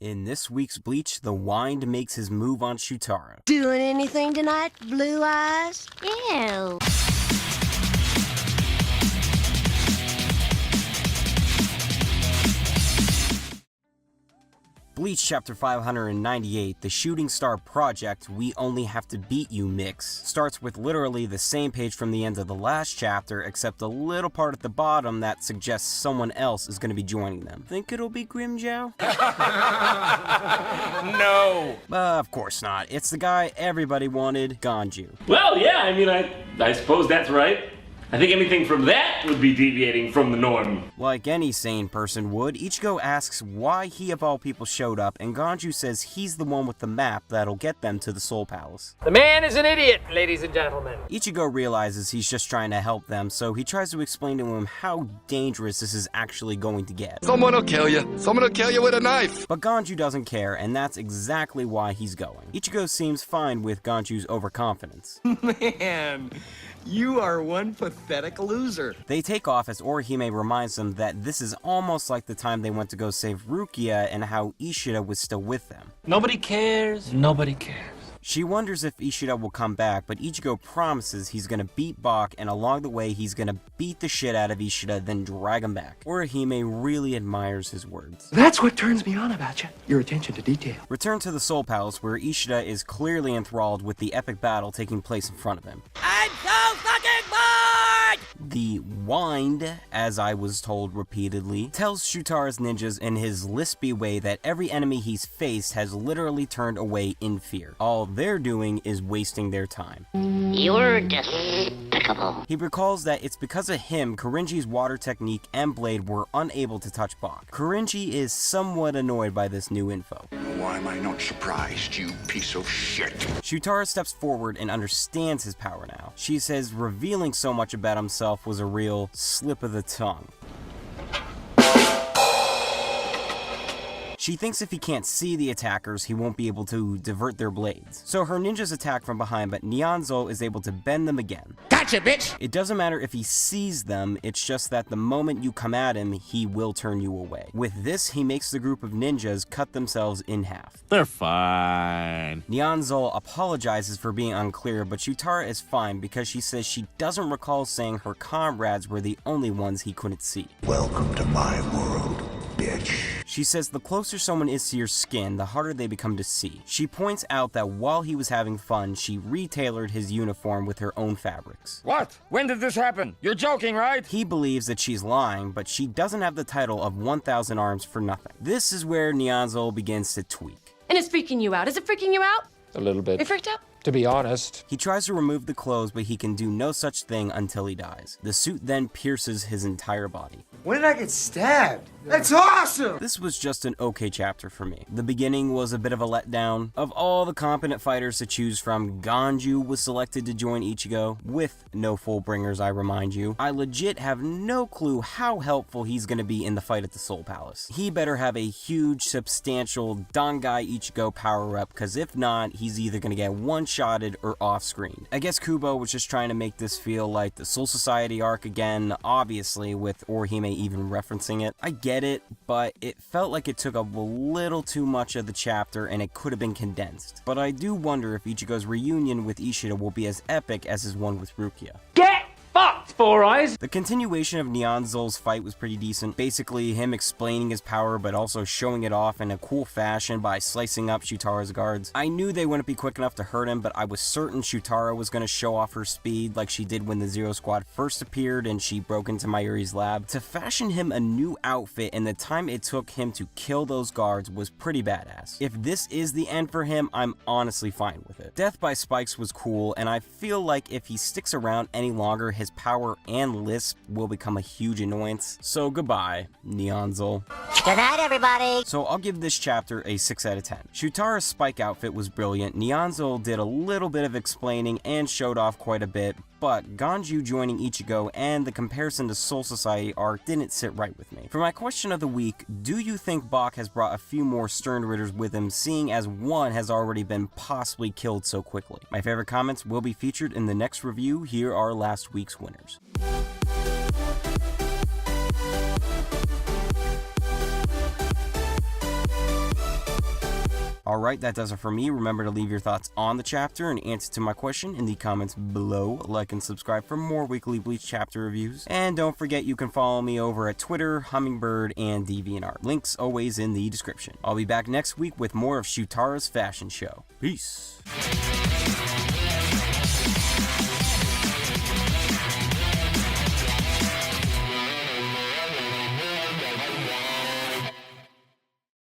In this week's Bleach, the Wind makes his move on Shutara. Doing anything tonight, Blue Eyes? Ew. Bleach Chapter 598, the Shooting Star Project, We Only Have to Beat You mix, starts with literally the same page from the end of the last chapter, except a little part at the bottom that suggests someone else is going to be joining them. Think it'll be Grimmjow? No! Of course not. It's the guy everybody wanted, Ganju. Well, yeah, I suppose that's right. I think anything from that would be deviating from the norm. Like any sane person would, Ichigo asks why he of all people showed up, and Ganju says he's the one with the map that'll get them to the Soul Palace. The man is an idiot, ladies and gentlemen. Ichigo realizes he's just trying to help them, so he tries to explain to him how dangerous this is actually going to get. Someone will kill you. Someone will kill you with a knife. But Ganju doesn't care, and that's exactly why he's going. Ichigo seems fine with Ganju's overconfidence. Man, you are one pathetic loser. They take off as Orihime reminds them that this is almost like the time they went to go save Rukia and how Ishida was still with them. Nobody cares. Nobody cares. She wonders if Ishida will come back, but Ichigo promises he's gonna beat Bak, and along the way he's gonna beat the shit out of Ishida, then drag him back. Orihime really admires his words. That's what turns me on about you. Your attention to detail. Return to the Soul Palace, where Ishida is clearly enthralled with the epic battle taking place in front of him. I'm so fucking bored! The Wind, as I was told repeatedly, tells Shutara's ninjas in his lispy way that every enemy he's faced has literally turned away in fear. All they're doing is wasting their time. You're despicable. He recalls that it's because of him Korinji's water technique and blade were unable to touch Bak. Korinji is somewhat annoyed by this new info. Why am I not surprised, you piece of shit? Shutara steps forward and understands his power now. She says revealing so much about himself was a real slip of the tongue. She thinks if he can't see the attackers, he won't be able to divert their blades. So her ninjas attack from behind, but Nianzol is able to bend them again. Gotcha, bitch! It doesn't matter if he sees them, it's just that the moment you come at him, he will turn you away. With this, he makes the group of ninjas cut themselves in half. They're fine. Nianzol apologizes for being unclear, but Shutara is fine because she says she doesn't recall saying her comrades were the only ones he couldn't see. Welcome to my world, bitch. She says the closer someone is to your skin, the harder they become to see. She points out that while he was having fun, she retailored his uniform with her own fabrics. What? When did this happen? You're joking, right? He believes that she's lying, but she doesn't have the title of 1,000 Arms for nothing. This is where Nianzol begins to tweak. And it's freaking you out. Is it freaking you out? A little bit. You freaked out? To be honest. He tries to remove the clothes, but he can do no such thing until he dies. The suit then pierces his entire body. When did I get stabbed? That's awesome! This was just an okay chapter for me. The beginning was a bit of a letdown. Of all the competent fighters to choose from, Ganju was selected to join Ichigo, with no Fullbringers, I remind you. I legit have no clue how helpful he's gonna be in the fight at the Soul Palace. He better have a huge, substantial Dangai Ichigo power-up, cause if not, he's either gonna get one-shotted or off-screen. I guess Kubo was just trying to make this feel like the Soul Society arc again, obviously, with Orihime even referencing it. I get it, but it felt like it took up a little too much of the chapter and it could have been condensed. But I do wonder if Ichigo's reunion with Ishida will be as epic as his one with Rukia. Get fucked, Four Eyes! The continuation of Nianzol's fight was pretty decent. Basically, him explaining his power, but also showing it off in a cool fashion by slicing up Shutara's guards. I knew they wouldn't be quick enough to hurt him, but I was certain Shutara was going to show off her speed like she did when the Zero Squad first appeared and she broke into Mayuri's lab. To fashion him a new outfit and the time it took him to kill those guards was pretty badass. If this is the end for him, I'm honestly fine with it. Death by Spikes was cool, and I feel like if he sticks around any longer, his power and lisp will become a huge annoyance. So goodbye, Nianzol. Good night, everybody. So I'll give this chapter a 6 out of 10. Shutara's Spike outfit was brilliant. Nianzol did a little bit of explaining and showed off quite a bit, but Ganju joining Ichigo and the comparison to Soul Society arc didn't sit right with me. For my question of the week, do you think Bak has brought a few more Stern Ritters with him, seeing as one has already been possibly killed so quickly? My favorite comments will be featured in the next review. Here are last week's winners. Alright, that does it for me. Remember to leave your thoughts on the chapter and answer to my question in the comments below. Like and subscribe for more weekly Bleach chapter reviews. And don't forget you can follow me over at Twitter, Hummingbird, and DeviantArt. Links always in the description. I'll be back next week with more of Shutara's fashion show. Peace.